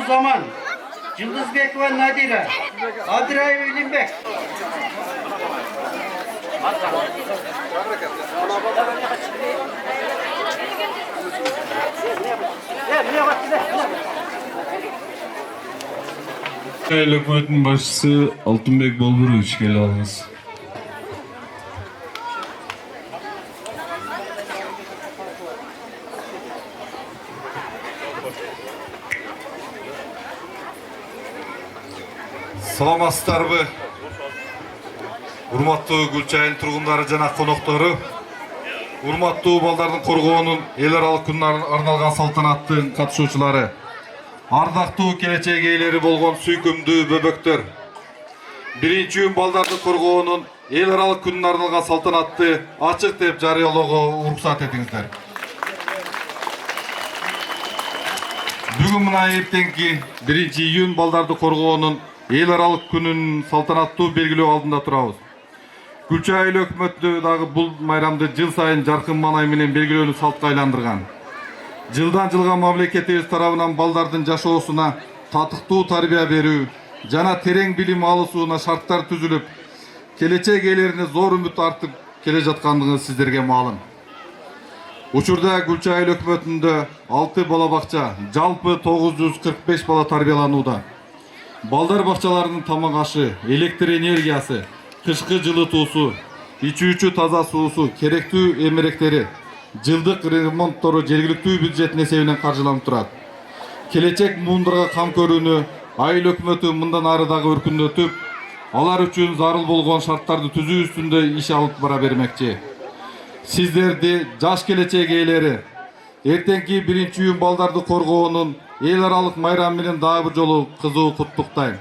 Zaman, Yıldızbekova Nadira, Adirayev İlimbek. Hükümetin başçısı Altınbek Bolguroviç gel alınız. Саламатсыздарбы? Урматтуу Гүлчайын тургундары жана коноктору. Урматтуу балдардын коргоонун эл аралык күнүнө арналган салтанаттын катышуучулары. Ардактуу келечек ээлери болгон сүйкүмдүү бөбөктөр. Биринчи күн балдардын коргоонун эл аралык күнүнө арналган салтанатты ачык деп жарыялоого уруксат этиңиздер. Бүгүн мына эртеңки 1-июнь балдарды коргоонун эл аралык күнүн салтанаттуу белгилөө алдында турабыз. Гүлчай айыл өкмөтү дагы бул майрамды жыл сайын жаркын маанай менен белгилөөнү салтка айландырган. Жылдан жылга мамлекетибиз тарабынан балдардын жашоосуна татыктуу тарбия берүү жана терең билим алуусуна шарттар түзүлүп, келечек ээлерине зор үмүт артып келе жаткандыгы сиздерге маалым. Учурда Гүлчай айыл өкмөтүндө 6 бала бакча, жалпы 945 бала тарбияланууда. Балдар бакчаларынын тамак ашы, электр энергиясы, кышкы жылытуусу, ичүүчү таза суусу, керектүү эмеректери, жылдык ремонттору жергиликтүү бюджеттин эсебинен каржыланып турат. Келечек муундарга кам көрүүнү айыл өкмөтү мындан ары дагы өркүндөтүп, алар үчүн зарыл болгон шарттарды түзүү үстүндө иш алып бара бермекчи. Сиздерди жаш келечек ээлери эртеңки 1-июнь балдарды коргоонун эл аралык майрам менен дагы бир жолу кызуу куттуктайм.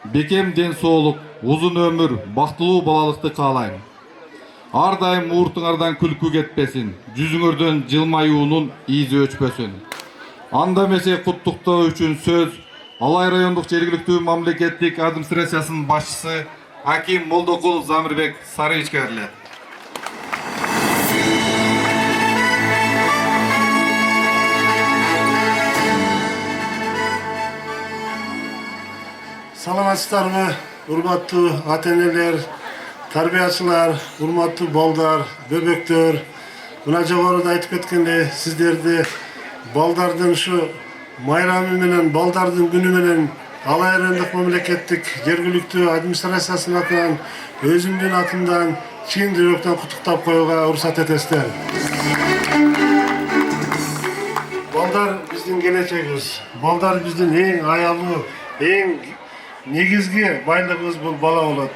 Бекем ден соолук, узун өмүр, бактылуу балалыкты каалайм. Ар дайым мууртуңардан күлкү кетпесин, жүзүңөрдөн жылмаюунун ийизи өчпөсүн. Анда эмесе куттуктоо үчүн сөз Алай райондук жергиликтүү мамлекеттик администрациясынын башчысы Аким Молдокулов Замирбек Сарыевичке берилет. Саламатсыздарбы, урматтуу ата-энелер, тарбиячылар, урматтуу балдар, бөбөктөр. Мына жогоруда айтып кеткендей, сиздерди балдардын ушу майрамы менен, балдардын күнү менен Алай райондук мамлекеттик жергиликтүү администрациясынын атынан, өзүмдүн атымдан чын жүрөктөн куттуктап коюуга уруксат этесиздер. Балдар биздин келечегибиз. Балдар биздин эң аялуу, эң негизги байлыгыбыз бул бала болот.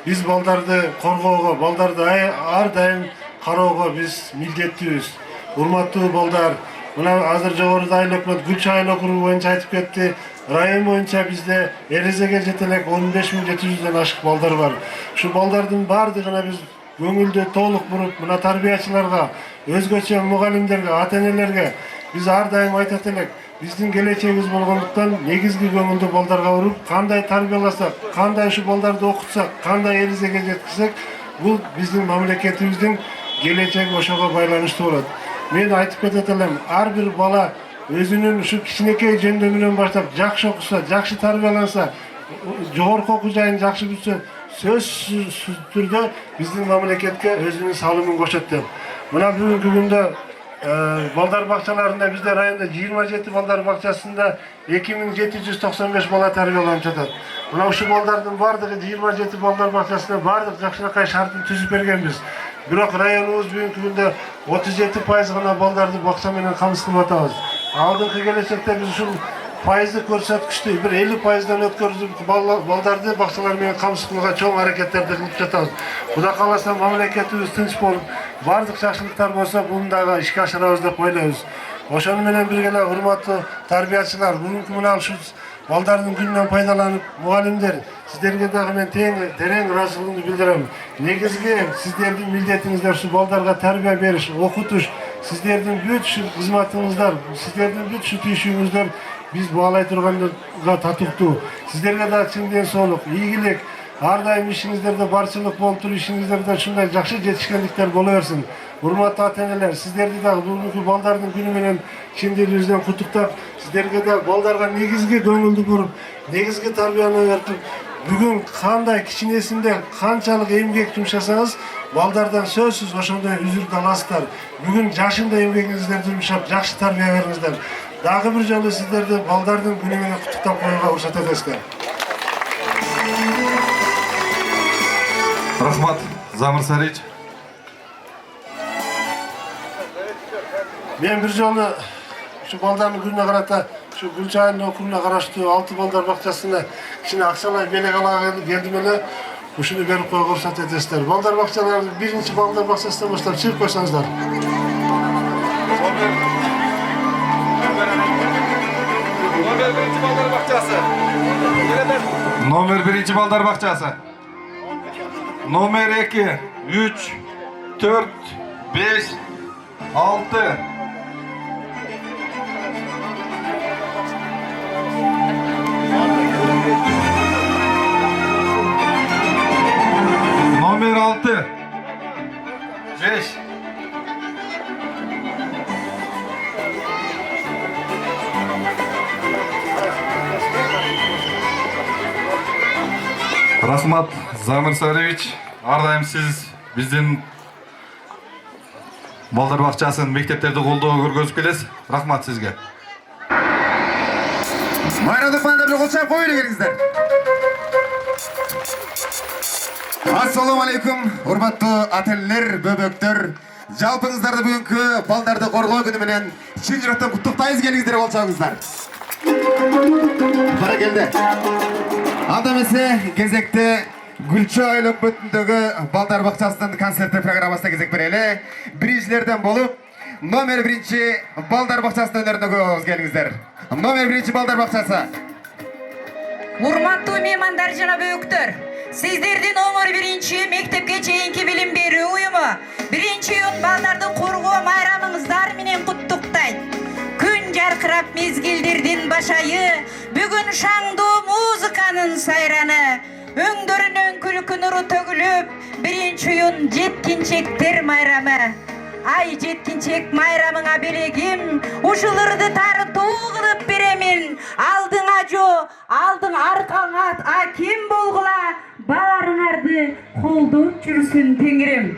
Биз балдарды коргоого, балдарды ар дайым кароого биз милдеттүүбүз. Урматтуу балдар, мына азыр жогоруда айыл өкмөт Гүлчай айыл округу боюнча айтып кетти. Район боюнча бизде эрезеге жете элек 15700дөн ашык балдар бар. Ушу балдардын баардыгына биз көңүлдү толук буруп, мына тарбиячыларга, өзгөчө мугалимдерге, ата-энелерге биз ар дайым айтат элек. Биздин келечегибиз болгондуктан негизги көңүлдү балдарга уруп, кандай тарбияласак, кандай ушу балдарды окутсак, кандай эрезеге жеткизсек, бул биздин мамлекетибиздин келечеги ошого байланыштуу болот. Мен айтып кетет элем, ар бир бала өзүнүн ушу кичинекей жөндөмүнөн баштап жакшы окуса, жакшы тарбияланса, жогорку окуу жайын жакшы бүтсө, сөзсүз түрдө биздин мамлекетке өзүнүн салымын кошот деп. Мына бүгүнкү күндө балдар бакчаларында бизде районда 27 балдар бакчасында 2795 бала тарбияланып жатат. Мына ушул балдардын бардыгы 27 балдар бакчасына бардык жакшынакай шартын түзүп бергенбиз. Бирок районубуз бүгүнкү күндө 37% гана балдарды бакча менен камсыздап атабыз. Алдыңкы келечекте биз ушул пайыздык көрсөткүчтү бир 50%дан өткөрүп балдарды бакчалар менен камсыздууга чоң аракеттерди кылып жатабыз. Кудай кааласа мамлекетибиз тынч болуп, бардык жакшылыктар болсо буну дагы ишке ашырабыз деп ойлойбуз. Ошону менен бирге эле урматтуу тарбиячылар, бүгүнкү мына ушул балдардын күнүнөн пайдаланып, мугалимдер, сиздерге дагы мен терең ыраазычылыгымды билдирем. Негизги сиздердин милдетиңиздер ушу балдарга тарбия бериш, окутуш, сиздердин бүт кызматыңыздар, сиздердин бүт түйшүңүздөр биз баалай турганга татыктуу. Сиздерге дагы чын ден соолук, ийгилик, Ар дайым ишиңиздерде барчылык болуп туруп, ишиңиздерде ушундай жакшы жетишкендиктер боло берсин. Урматтуу ата-энелер, сиздерди дагы бүгүнкү балдардын күнү менен чын дилибизден куттуктап, сиздерге да балдарга негизги көңүлдү буруп, негизги тарбияны берип, бүгүн кандай кичинесинде канчалык эмгек жумшасаңыз, балдардан сөзсүз ошондой үзүрдү аласыздар. Бүгүн жашында эмгегиңиздерди жумшап, жакшы тарбия бериңиздер. Дагы бир жолу сиздерди балдардын күнү менен куттуктап коюуга уруксат этесиздер. Рахмат, Замир Сарич. Мен бир жолу şu балдардын күнүнө карата, şu Гүлчайын окуруна караштуу 6 балдар бакчасына кичине акчалай белек ала келдим эле. Ушуну берип коюуга уруксат этесиздер. Балдар бакчалары биринчи балдар бакчасынан баштап чыгып койсоңуздар. Номер 1 балдар бакчасы. Номер 2, 3, 4, 5, 6. Номер 6, 5. Рахмат, Замир Саревич. Ар дайым сиз биздин балдар бакчасын, мектептерди колдоо көргөзүп келесиз. Рахмат сизге. Майрамдык балдар кол чаап коюлу келиңиздер. Ассаламу алейкум, урматтуу ата-энелер, бөбөктөр. Жалпыңыздарды бүгүнкү балдарды коргоо күнү менен чын жүрөктөн куттуктайбыз, келиңиздер кол чабыңыздар. Баракелде. Анда эмесе кезекте Гүлчө айлык бүтүндөгү балдар бакчасынын концерттик программасына кезек берели. Биринчилерден болуп, номер 1 балдар бакчасынын өнөрүнө көбүз, келиңиздер. Номер 1 балдар бакчасы. Урматтуу меймандар жана бөбөктөр, сиздерди номер 1 мектепке чейинки билим берүү уюму 1-июнь балдардын коргоо майрамыңыздар менен куттуктайт. Күн жаркырап мезгилдердин башайы, бүгүн шаңдуу музыканын сайраны, өңдөрүнөн күлкү нуру төгүлүп, 1-июнь жеткинчектер майрамы. Ай жеткинчек майрамыңа белегим, ушуларды тартуу кылып беремин. Алдыңа жо, алдың аркаңа аким болгула, баарыңарды колдоп жүрсүн Теңирим.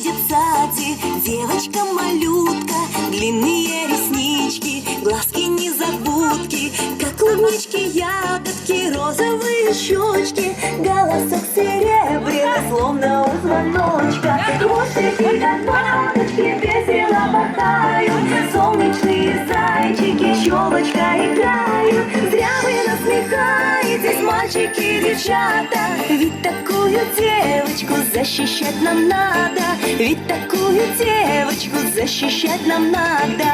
ходит в саде девочка-малютка. Длинные реснички, глазки незабудки, как клубнички, ягодки, розовые щечки. Голосок серебряный, словно у звоночка. Хвостики до маточки весело махают. Солнечные зайчики щелочка играют. Зря вы насмехаетесь, мальчики и девчата. Ведь такую девочку защищать нам надо. Ведь такую девочку защищать нам надо.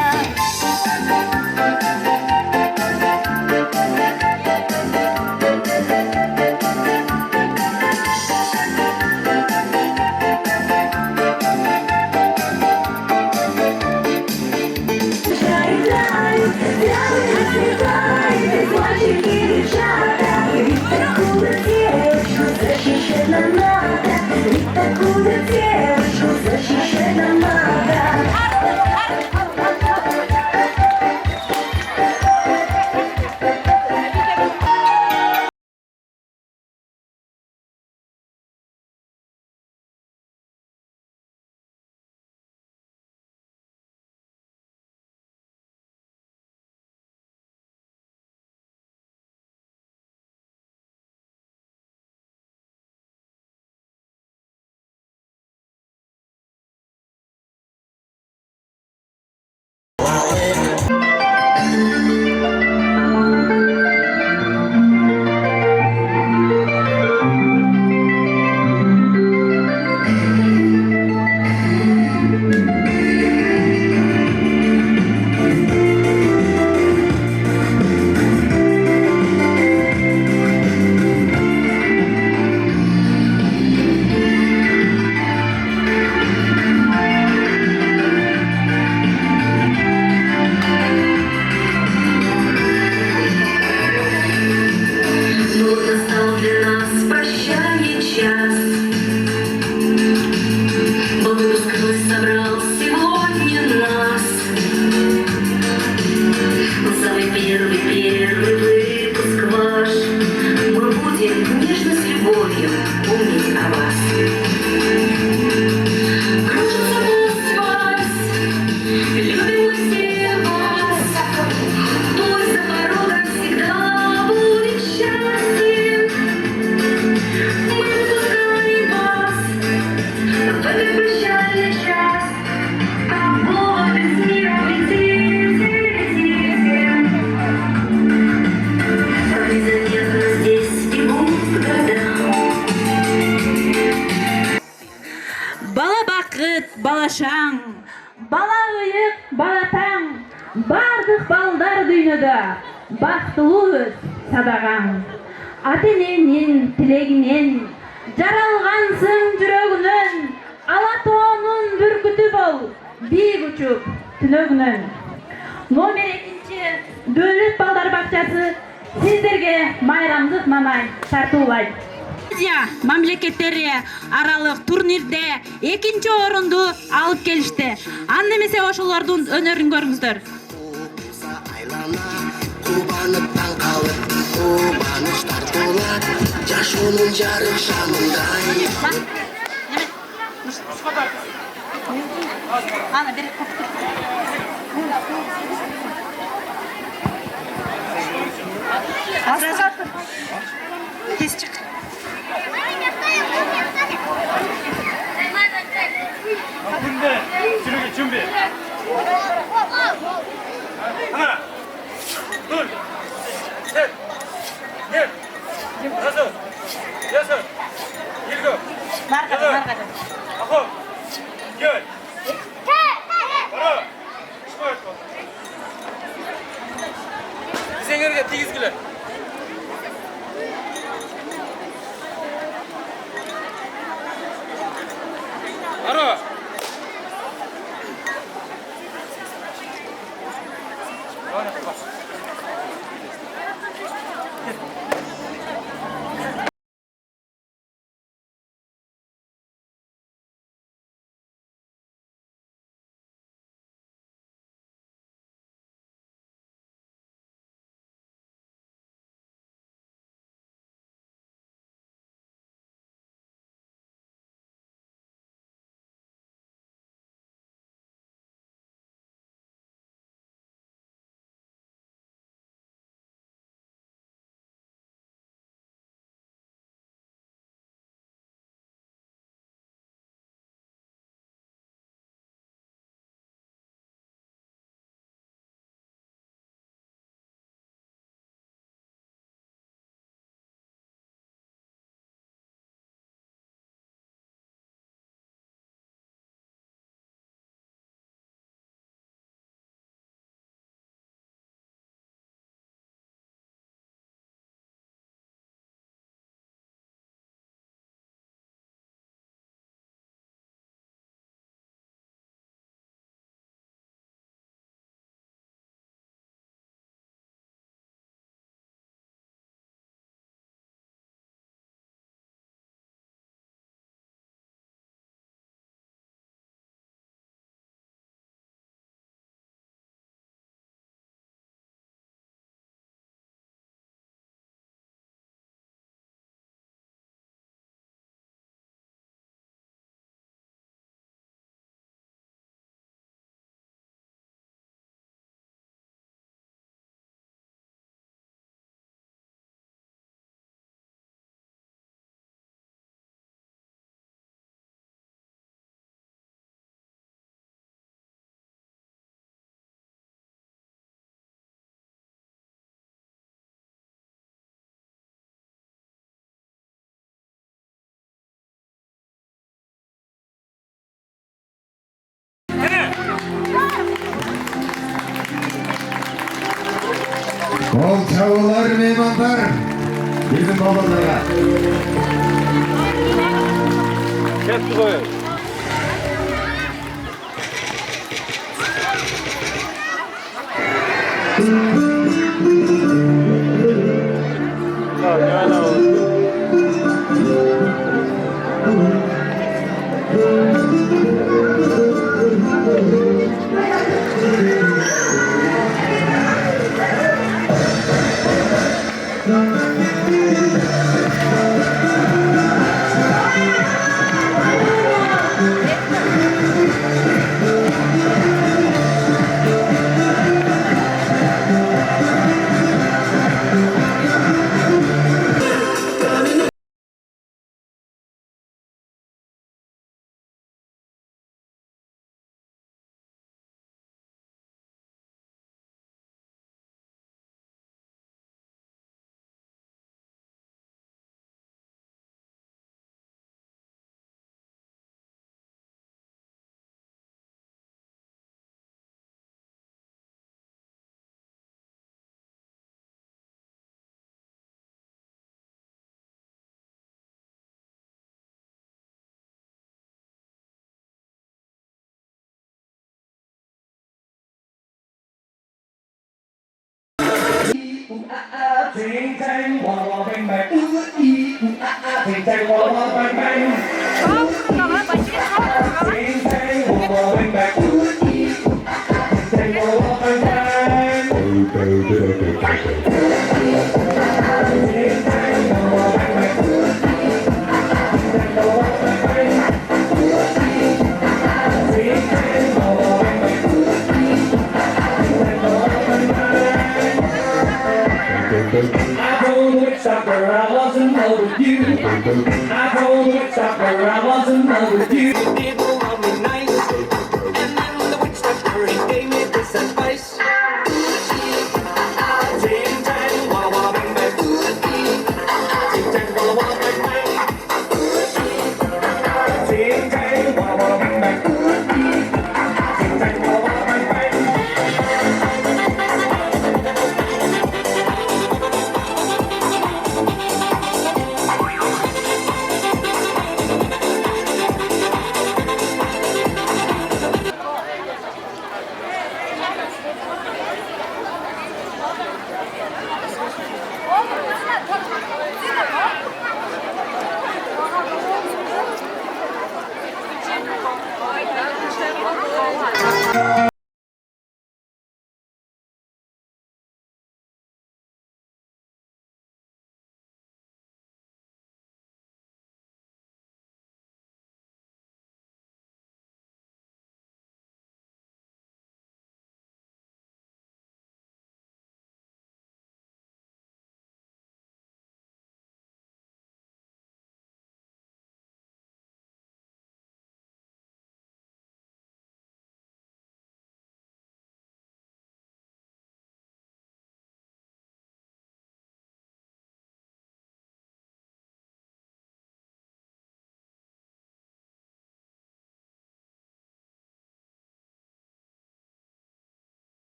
балашаң, бала ұйық, балатаң, бардық балдар дүйнөдө, бактылуу өз садағаң. Ата-эненин тилегинен, жаралгансың жүрөгүнөн, Алатоонун бүркүтү бол, биік учуп түнөгүнөн. Номер 2 Дөлөт балдар бакчасы сиздерге майрамдык нанай тартуулайт. Азия мамлекеттери аралык турнирде 2-нчи орунду алып келишти. Анда эмесе ошолордун өнөрүн көрүңүздөр. Кубанып таң калып, кубанычтар толат, жашоонун жарык шамындай. Ана бери. Тез чык. Şimdi sürüge 준비. 하나, 둘, 셋, 넷, 다섯, 여섯, 일곱, 여덟, 아홉, 열. 바로. 이생에게 튀기스길래. Kol çağılar meymanlar. Bizim babalara. Ketdi qo'y. I told the witch doctor I was in love with you. I told the witch doctor I was in love with you. You did love me nice, and then the witch doctor he gave me this advice. Ting tang, walla walla bang bang. Ting tang, walla walla bang bang. Ting tang, walla walla bang bang. Ting tang, walla walla bang bang.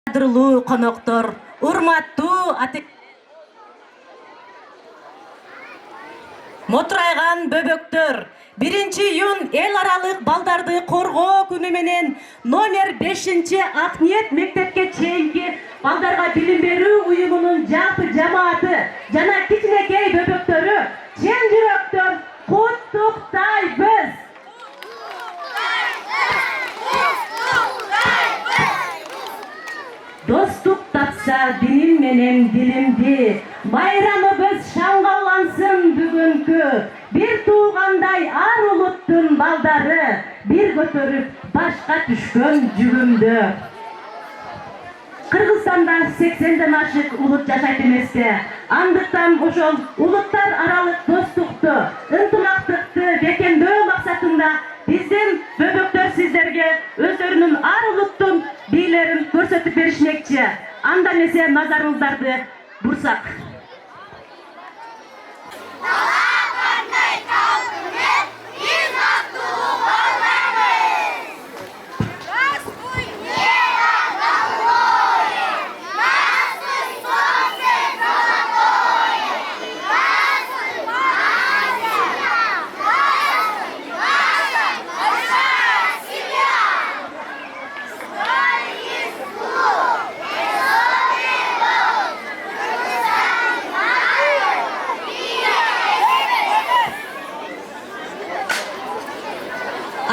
Qadırlı qonoqtor, urmatlı ati Motraygan böböktөр. 1-iyun el aralык балдарды коргоо күнү менен номер 5-Акниет мектепке чейинки балдарга билим берүү уюмунун жалпы жамааты жана кичинекей бөбөктөрү чын жүрөктөн куттуктайбыз. Достук тапса диним менен диlimdi, байрамыбыз шаңгаллансын бүгүнкү. Бир туугандай ар улуттун балдары, бир көтөрүп башка түшкөн жүгүмдү. Кыргызстанда 80ден ашык улут жашайт эмеспи? Andıktan ошол улуттар аралык достукту, ынтымактыкты бекемдөө максатында биздин бөбөктөр сиздерге өздөрүнүн ар улуттун бийлерин көрсөтүп беришмекчи. Анда эмесе назарыңыздарды бурсак.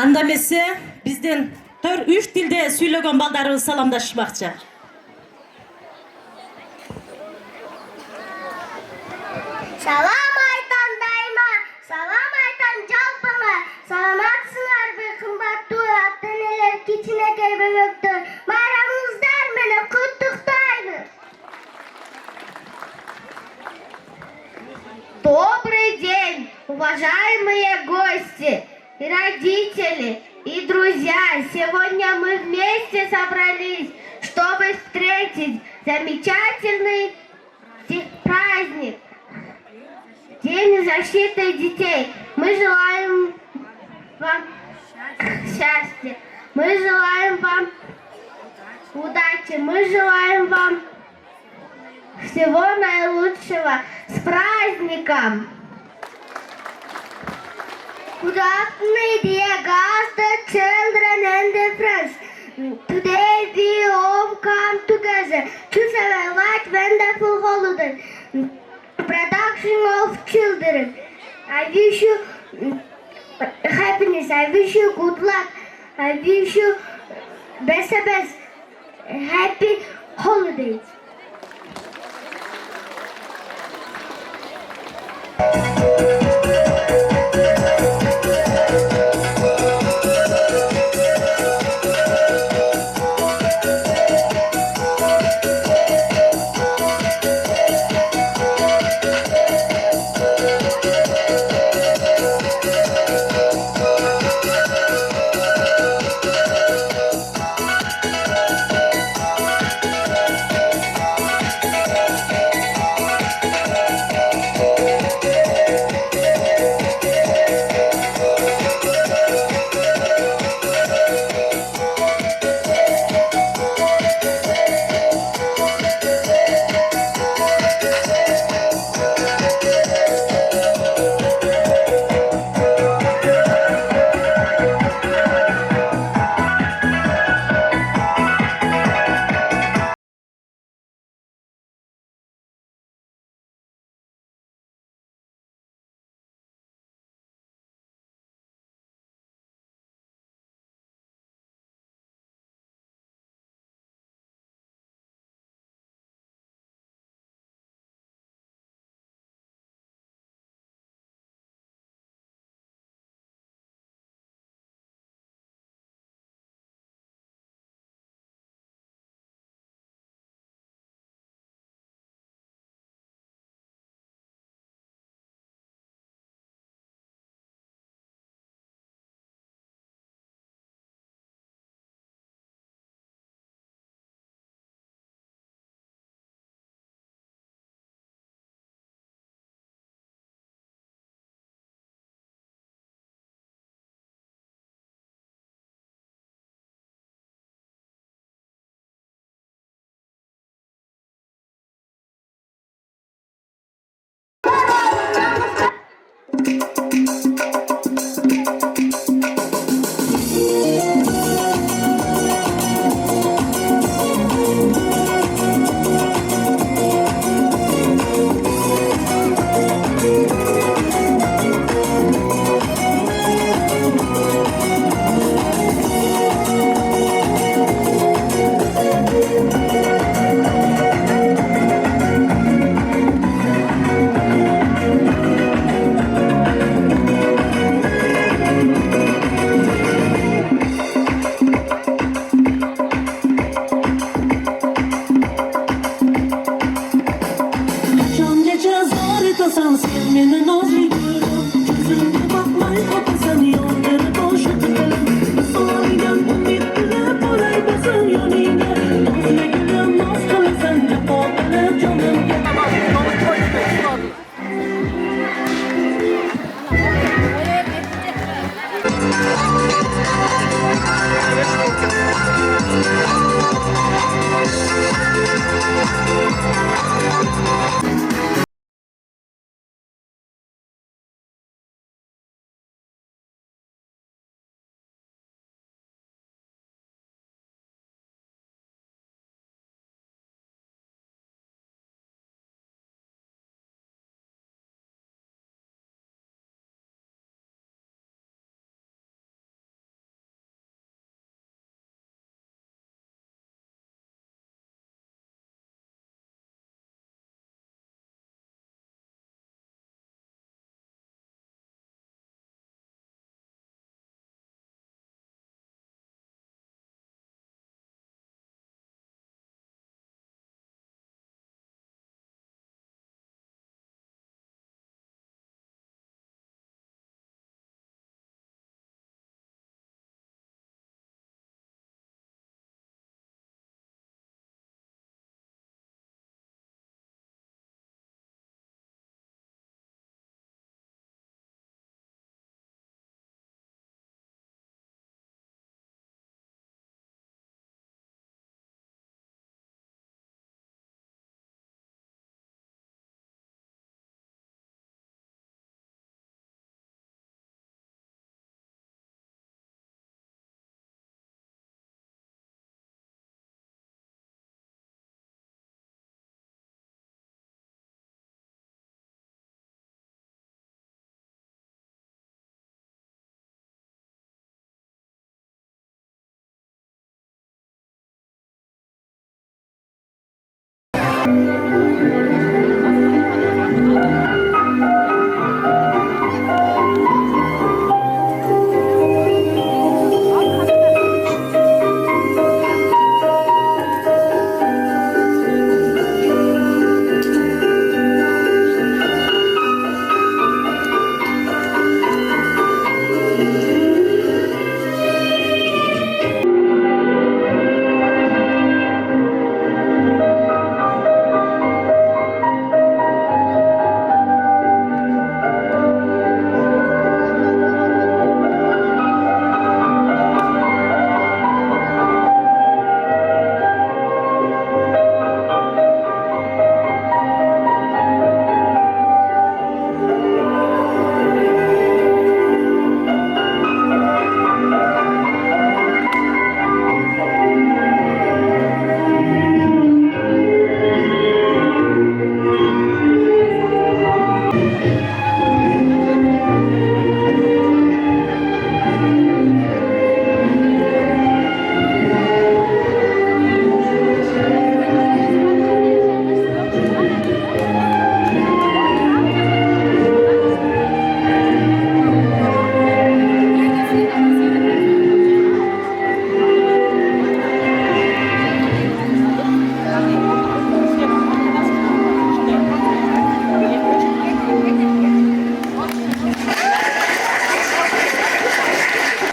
Анда эмесе биздин 3 тилде сүйлөгөн балдарыбыз саламдашмакчы. Салам айтам дайыма, салам айтам жалпыңа. Саламатсыңарбы кымбаттуу ата-энелер, кичинекей бөбөктөр. Байрамыңыздар менен куттуктайбыз. Добрый день, уважаемые гости и родители, и друзья. Сегодня мы вместе собрались, чтобы встретить замечательный праздник. День защиты детей. Мы желаем вам счастья. Мы желаем вам удачи. Мы желаем вам всего наилучшего. С праздником! Good afternoon, dear guests, children and their friends. Today we all come together to celebrate wonderful holiday. Production of children. I wish you happiness. I wish you good luck. I wish you best happy holidays.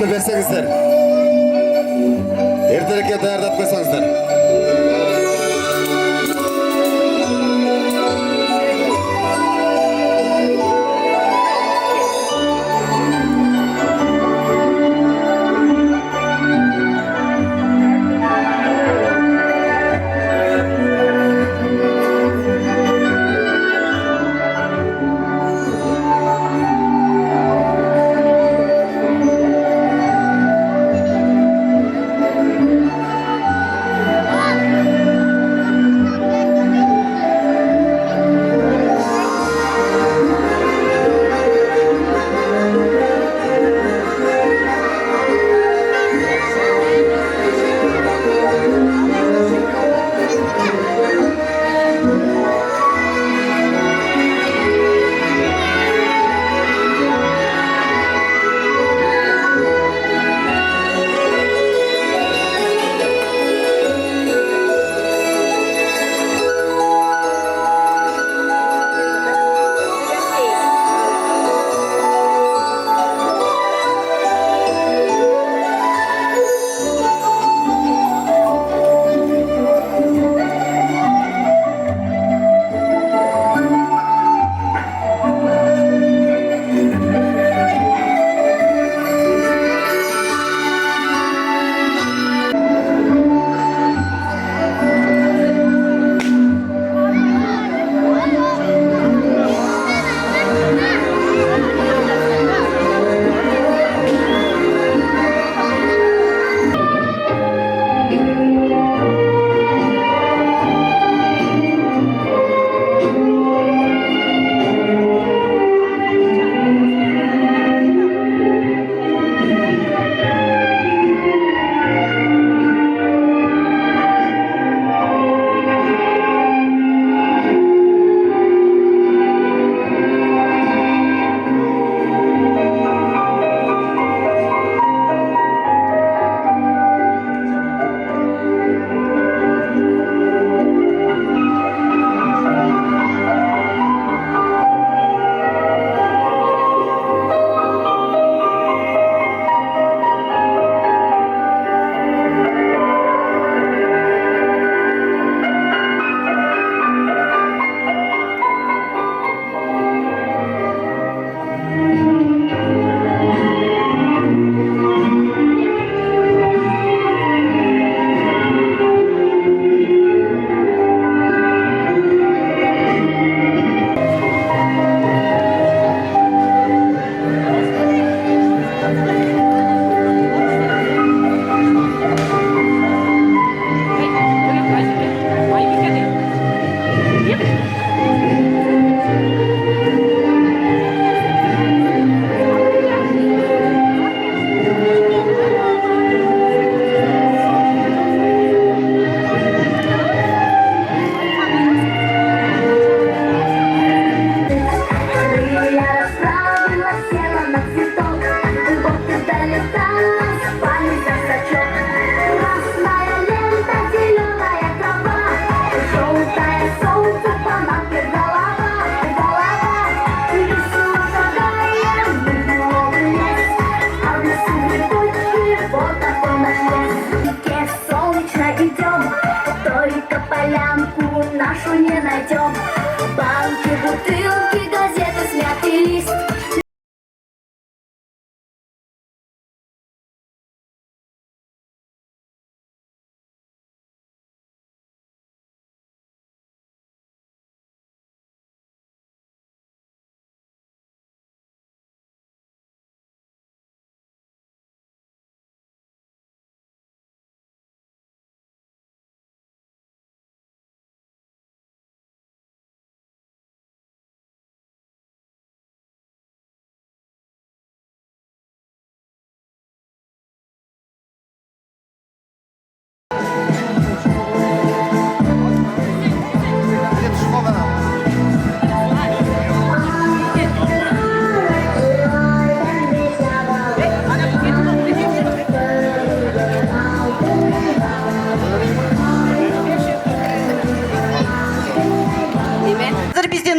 Алтынды берсеңіздер. Ертерекке даярдап қойсаңыздар.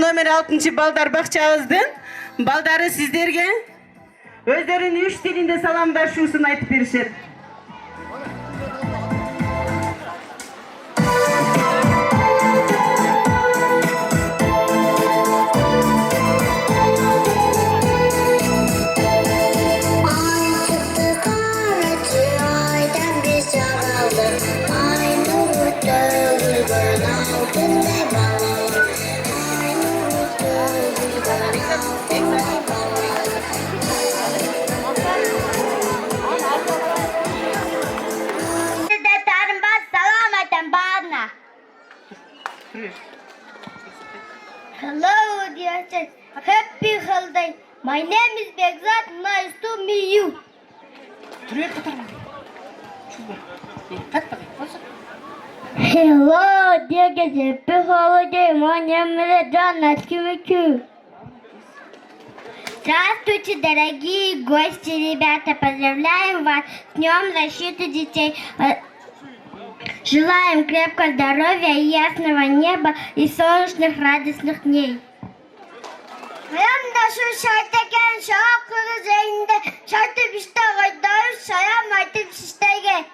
Номер 6 балдар бақчабыздың балдары сіздерге Өздерінің 3 тілінде саламдашусын айтып беришет. Hello, dear friends. Happy holiday. My name is Begzat. Nice to meet you. Hello, dear guys. Happy holiday. My name is John. Nice to meet you. Здравствуйте, дорогие гости, ребята. Поздравляем вас с Днем защиты детей. Желаем крепкого здоровья, ясного неба и солнечных радостных дней. Şu şarteken şarkılı zeyinde şartı işte koyduğu salam artık sistege.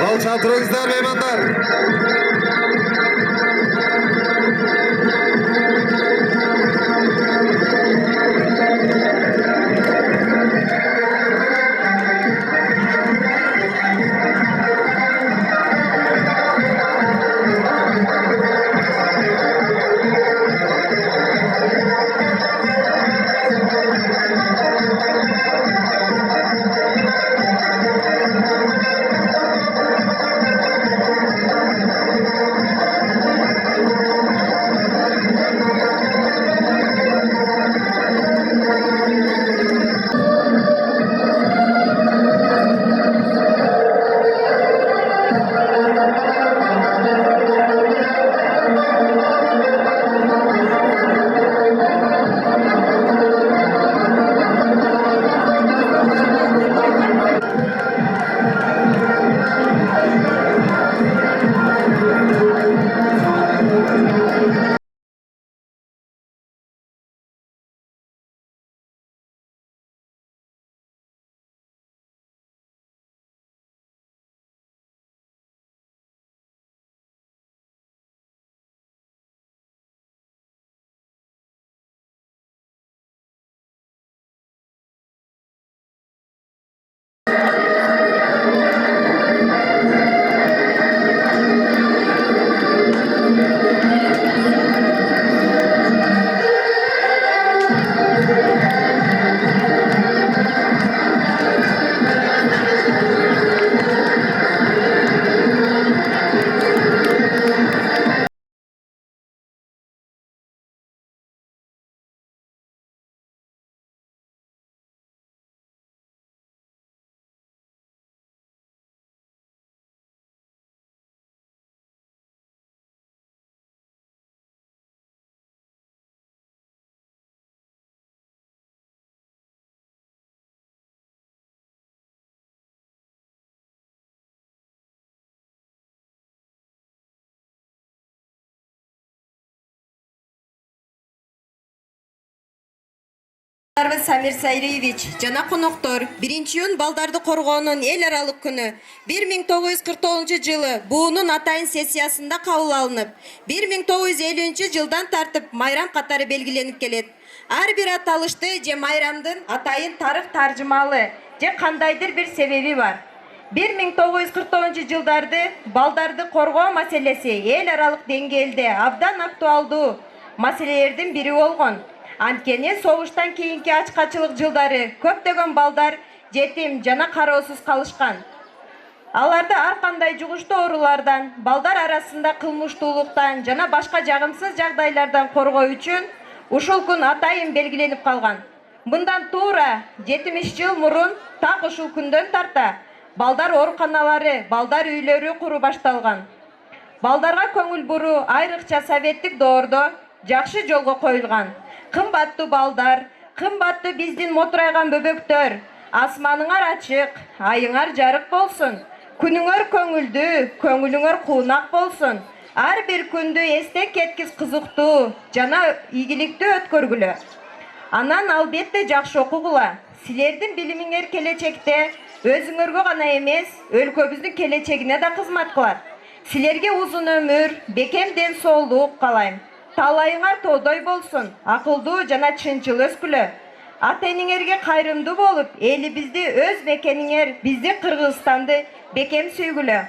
Al çantırınızlar meymanlar. Самир Сайриевич, жана коноктор, 1-июнь балдарды коргоонун эл аралык күнү 1949 жылы буунун атайын сессиясында кабыл алынып, 1950 жылдан тартып майрам катары белгиленип келет. Ар бир аталышты же майрамдын атайын тарых таржымалы же кандайдыр бир себеби бар. 1949 жылдарды балдарды коргоо маселеси эл аралык деңгээлде абдан актуалдуу маселелердин бири болгон. Анткени согуштан кийинки ачкачылык жылдары көптөгөн балдар жетим жана кароосуз калышкан. Аларды ар кандай жугуштуу оорулардан, балдар арасында кылмыштуулуктан жана башка жагымсыз жагдайлардан коргоо үчүн ушул күн атайын белгиленип калган. Мындан туура 70 жыл мурун так ушул күндөн тарта балдар ооруканалары, балдар үйлөрү куруу башталган. Балдарга көңүл буруу айрыкча советтик доордо жакшы жолго коюлган. Кымбаттуу балдар, кымбаттуу биздин мотурайган бөбөктөр, асманыңар ачык, айыңар жарык болсун. Күнүңөр көңүлдүү, көңүлүңөр куунак болсун. Ар бир күндү эстен кеткис кызыктуу жана ийгиликтүү өткөргүлө. Анан албетте жакшы окугула. Силердин билимиңер келечекте өзүңөргө гана эмес, өлкөбүздүн келечегине да кызмат кылат. Силерге узун өмүр, бекем ден соолук каалайм. Талайыңар тоодой болсун, акылдуу жана чынчыл өскүлө. Ата-энеңерге кайрымдуу болуп, элибизди өз мекениңер, биздин Кыргызстанды бекем сүйгүлө.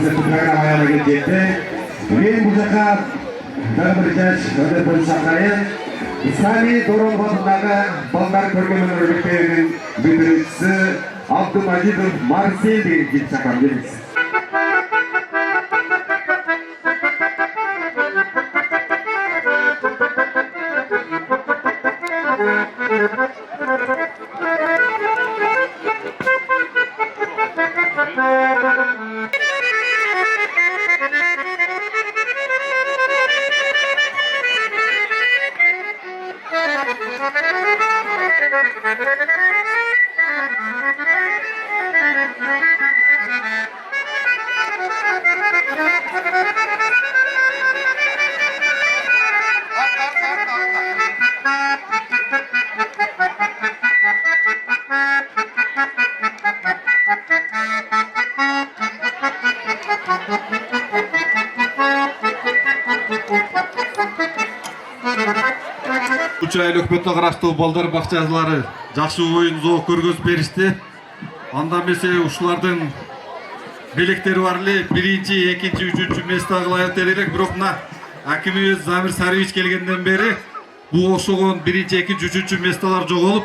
konserti program ayağına geldi. Men bu jaka bir jaş öde boy sakayın. İslami Doron Batı'ndaki Balдар Körgümün örgütlerinin büyütücüsü Abdülmacidov Marcel degan jil chaqirib beramiz. Үчай өкмөттө караштуу балдар бакчалары жакшы оюн зоо көргөзүп беришти. Анда эмесе ушулардын белектери бар эле 1-чи, 2-чи, 3-чү место ылайык элек, бирок мына акимибиз Замир Сариевич келгенден бери бул ошогон 1-чи, 2-чи, 3-чү местолор жоголуп,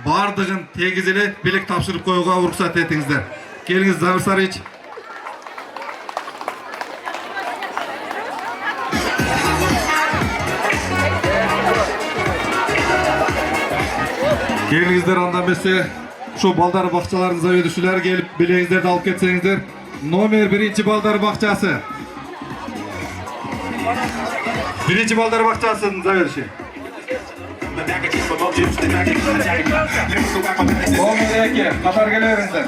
бардыгын тегиз эле белек тапшырып коюуга уруксат этиңиздер. Келиңиз Замир Сариевич. Келиңиздер, анда эмесе şu balдар бакчаларынын заведующилери келип белегиңиздерди алып кетсеңиздер. Номер 1-чи балдар бакчасы. 1-чи балдар бакчасынын заведующи. Номер 2, катар келе бериңиздер.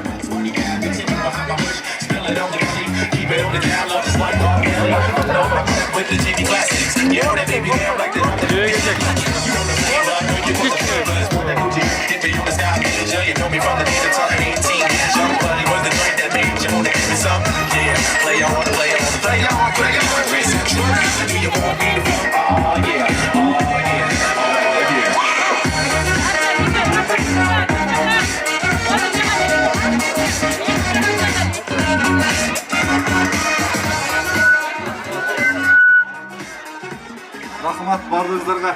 Рахмат бардыңыздарга.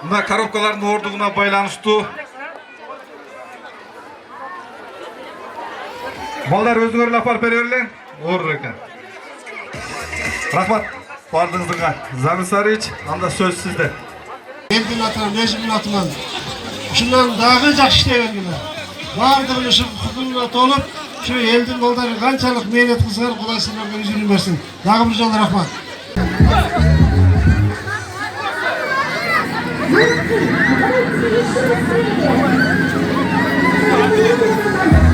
Мына коробкалардын ордугуна байланыштуу балдар өзүңөр алып бере берлең. Оор экен. Рахмат бардыңыздарга. Замир Сариевич, анда сөз сизде. Элдин атынан, өзүмдүн атынан ушундан дагы жакшы иштебеңиз. Бардыгын ушу кудуна толуп, şu элдин балдары канчалык мээнет кылсаңар, Кудай силерге үзүрүн берсин. Дагы бир жолу рахмат. Thank you.